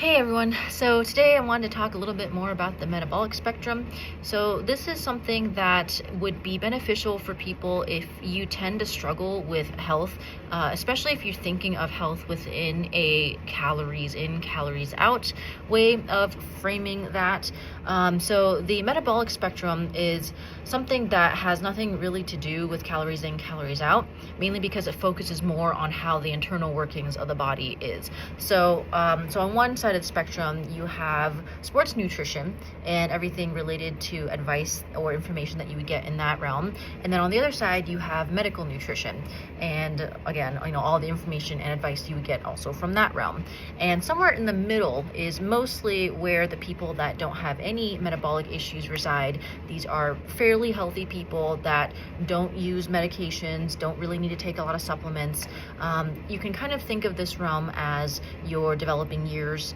Hey everyone, so today I wanted to talk a little bit more about the metabolic spectrum. So this is something that would be beneficial for people if you tend to struggle with health, especially if you're thinking of health within a calories in, calories out way of framing that. So the metabolic spectrum is something that has nothing really to do with calories in, calories out, mainly because it focuses more on how the internal workings of the body is. So on one side of the spectrum, you have sports nutrition and everything related to advice or information that you would get in that realm. And then on the other side, you have medical nutrition. And again, all the information and advice you would get also from that realm. And somewhere in the middle is mostly where the people that don't have any metabolic issues reside. These are fairly healthy people that don't use medications, don't really need to take a lot of supplements. You can kind of think of this realm as your developing years,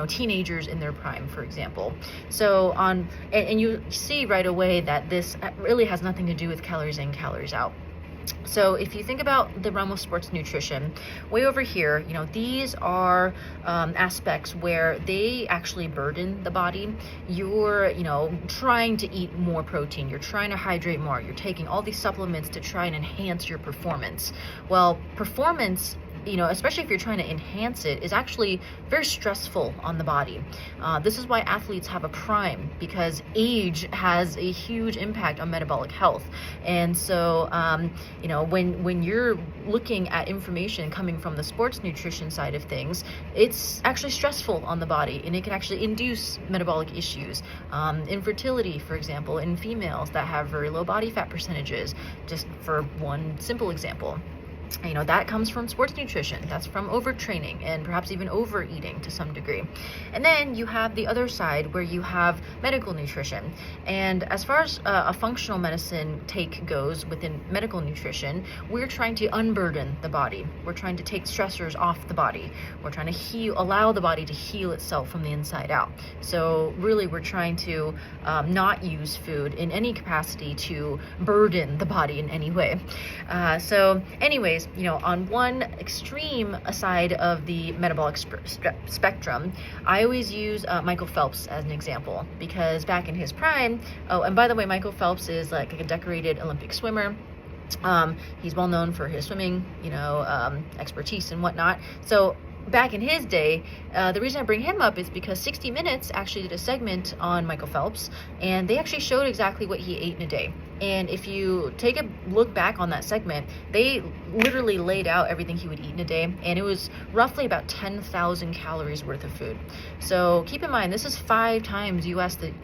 teenagers in their prime, for example. So and you see right away that this really has nothing to do with calories in, calories out. So if you think about the realm of sports nutrition, way over here, these are aspects where they actually burden the body. You're, trying to eat more protein. You're trying to hydrate more. You're taking all these supplements to try and enhance your performance. Well, performance, especially if you're trying to enhance it, is actually very stressful on the body. This is why athletes have a prime, because age has a huge impact on metabolic health. And so, when you're looking at information coming from the sports nutrition side of things, it's actually stressful on the body, and it can actually induce metabolic issues. Infertility, for example, in females that have very low body fat percentages, just for one simple example. That comes from sports nutrition. That's from overtraining and perhaps even overeating to some degree. And then you have the other side where you have medical nutrition. And as far as a functional medicine take goes within medical nutrition, we're trying to unburden the body. We're trying to take stressors off the body. We're trying to allow the body to heal itself from the inside out. So really, we're trying to not use food in any capacity to burden the body in any way. So anyways, on one extreme side of the metabolic spectrum, I always use Michael Phelps as an example, because back in his prime, and by the way, Michael Phelps is like a decorated Olympic swimmer. He's well known for his swimming, expertise and whatnot. So back in his day, the reason I bring him up is because 60 Minutes actually did a segment on Michael Phelps, and they actually showed exactly what he ate in a day. And if you take a look back on that segment, they literally laid out everything he would eat in a day, and it was roughly about 10,000 calories worth of food. So keep in mind, this is 5 times the USDA's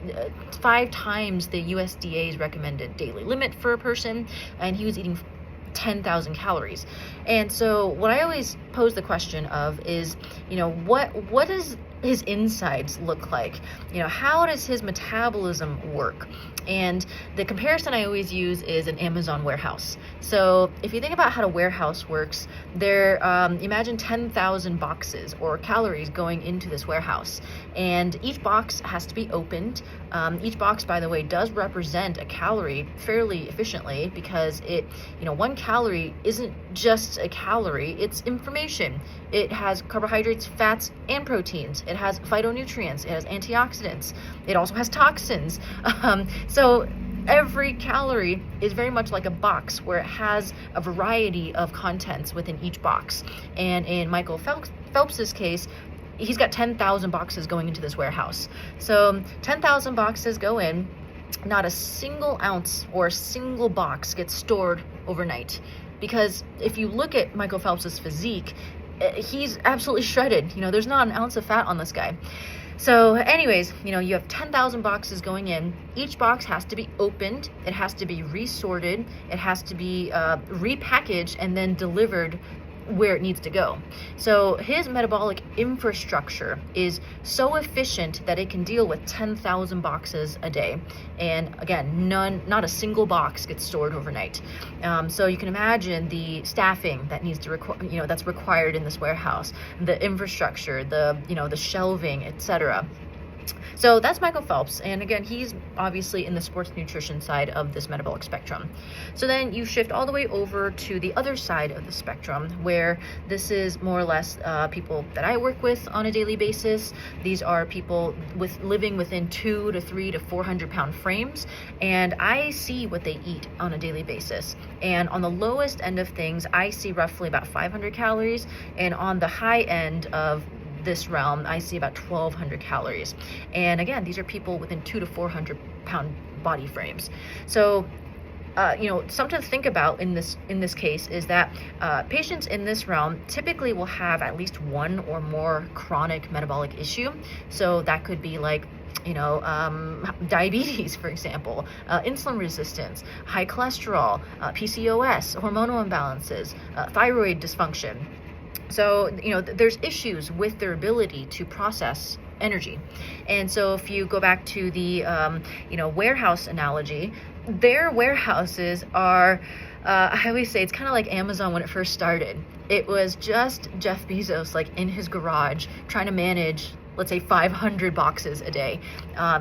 recommended daily limit for a person, and he was eating 10,000 calories. And so what I always pose the question of is, what does his insides look like? How does his metabolism work? And the comparison I always use is an Amazon warehouse. So if you think about how a warehouse works, imagine 10,000 boxes or calories going into this warehouse, and each box has to be opened. Each box, by the way, does represent a calorie fairly efficiently, because one calorie isn't just a calorie, it's information. It has carbohydrates, fats, and proteins. It has phytonutrients. It has antioxidants. It also has toxins. So every calorie is very much like a box where it has a variety of contents within each box. And in Michael Phelps's case, he's got 10,000 boxes going into this warehouse. So 10,000 boxes go in. Not a single ounce or a single box gets stored overnight. Because if you look at Michael Phelps's physique, he's absolutely shredded. There's not an ounce of fat on this guy. So anyways, you have 10,000 boxes going in. Each box has to be opened. It has to be resorted. It has to be repackaged and then delivered where it needs to go. So his metabolic infrastructure is so efficient that it can deal with 10,000 boxes a day. And again, not a single box gets stored overnight. So you can imagine the staffing that needs to that's required in this warehouse, the infrastructure, the shelving, etc. So that's Michael Phelps. And again, he's obviously in the sports nutrition side of this metabolic spectrum. So then you shift all the way over to the other side of the spectrum, where this is more or less people that I work with on a daily basis. These are people living within 2 to 3 to 400 pound frames. And I see what they eat on a daily basis. And on the lowest end of things, I see roughly about 500 calories. And on the high end of this realm, I see about 1,200 calories. And again, these are people within 2 to 400 pound body frames. So something to think about in this case is that patients in this realm typically will have at least one or more chronic metabolic issue. So that could be like diabetes, for example, insulin resistance, high cholesterol, PCOS, hormonal imbalances, thyroid dysfunction. So, there's issues with their ability to process energy. And so if you go back to the, warehouse analogy, their warehouses are, I always say it's kind of like Amazon when it first started. It was just Jeff Bezos, like in his garage, trying to manage, let's say, 500 boxes a day.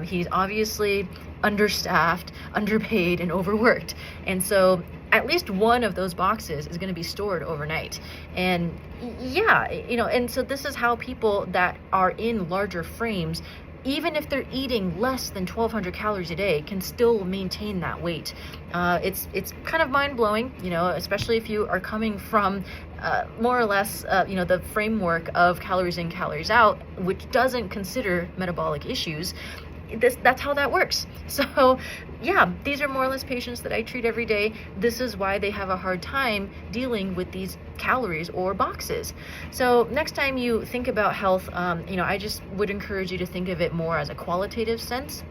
He's obviously understaffed, underpaid, and overworked. And so at least one of those boxes is going to be stored overnight. And and so this is how people that are in larger frames, even if they're eating less than 1,200 calories a day, can still maintain that weight. It's kind of mind-blowing, especially if you are coming from more or less, the framework of calories in, calories out, which doesn't consider metabolic issues. That's how that works. So these are more or less patients that I treat every day. This is why they have a hard time dealing with these calories or boxes. So next time you think about health, I just would encourage you to think of it more as a qualitative sense,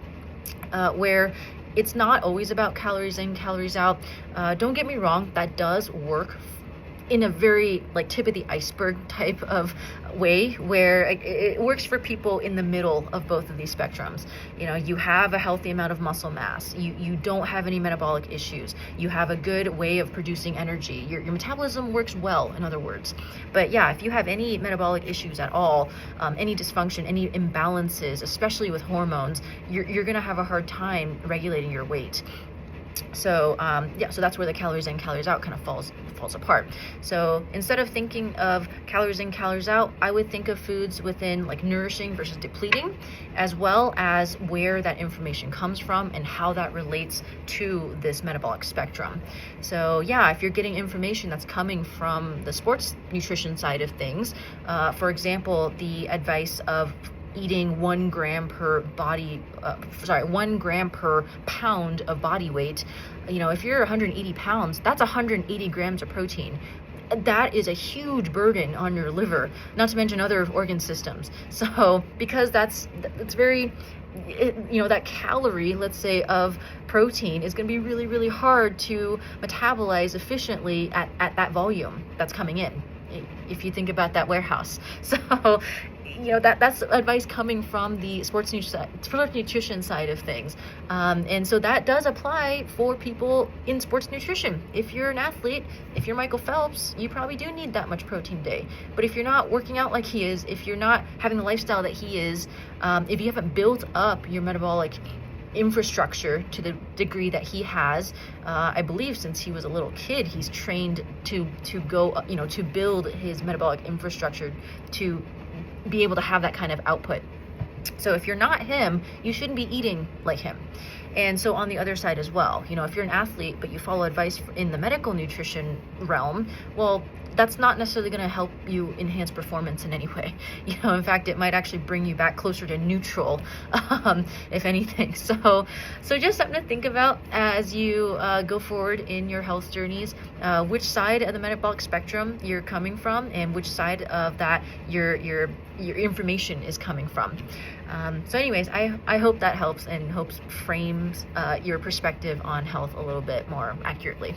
where it's not always about calories in, calories out. Don't get me wrong, that does work in a very tip of the iceberg type of way, where it works for people in the middle of both of these spectrums. You have a healthy amount of muscle mass, you don't have any metabolic issues, you have a good way of producing energy, your metabolism works well, in other words. But if you have any metabolic issues at all, any dysfunction, any imbalances, especially with hormones, you're gonna have a hard time regulating your weight. So so that's where the calories in, calories out kind of falls apart. So instead of thinking of calories in, calories out, I would think of foods within nourishing versus depleting, as well as where that information comes from and how that relates to this metabolic spectrum. So if you're getting information that's coming from the sports nutrition side of things, for example, the advice of eating 1 gram per 1 gram per pound of body weight. If you're 180 pounds, that's 180 grams of protein. That is a huge burden on your liver, not to mention other organ systems. So because that's very, that calorie, let's say, of protein is going to be really, really hard to metabolize efficiently at that volume that's coming in, if you think about that warehouse. So that's advice coming from the sports nutrition side of things. And so that does apply for people in sports nutrition. If you're an athlete, if you're Michael Phelps, you probably do need that much protein a day. But if you're not working out like he is, if you're not having the lifestyle that he is, if you haven't built up your metabolic infrastructure to the degree that he has, I believe since he was a little kid, he's trained to go, to build his metabolic infrastructure to be able to have that kind of output. So if you're not him, you shouldn't be eating like him. And so on the other side as well, if you're an athlete, but you follow advice in the medical nutrition realm, well, that's not necessarily going to help you enhance performance in any way. In fact, it might actually bring you back closer to neutral, if anything. So just something to think about as you go forward in your health journeys, which side of the metabolic spectrum you're coming from, and which side of that your information is coming from. So anyways, I hope that helps and frames your perspective on health a little bit more accurately.